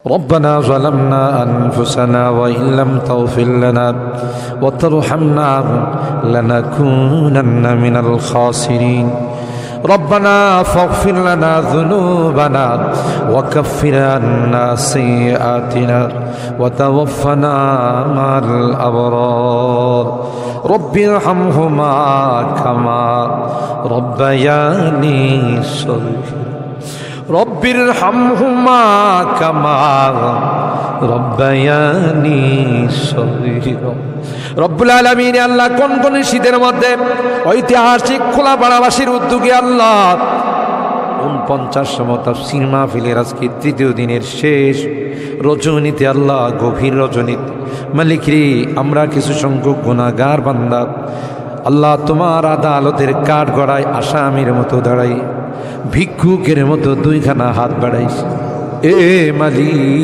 ربنا ظلمنا أنفسنا وإن لم تغفر لنا وترحمنا لنكونن من الخاسرين ربنا فاغفر لنا ذنوبنا وكفر عنا سيئاتنا وتوفنا مع الأبرار رب ارحمهما كما ربياني صغيرا رب ارحمهما كما ربياني صغيرا রব্বুল আলামিন আল্লাহ কোন কোন শীতের মধ্যে ঐতিহাসিক খোলাপাড়াবাসীর উদ্যোগে আল্লাহ 49তম তাফসীর মাহফিলের আজকে তৃতীয় দিনের শেষ রজনীতে আল্লাহ গভীর রজনীতে মালিক রে আমরা কিছু সংখ্যক গুনাহগার বান্দা আল্লাহ তোমার আদালতের কাঠগড়ায় আসামির মতো দাঁড়াই ভিক্ষুকের মতো দুইখানা হাত বাড়াইছি এ মালিক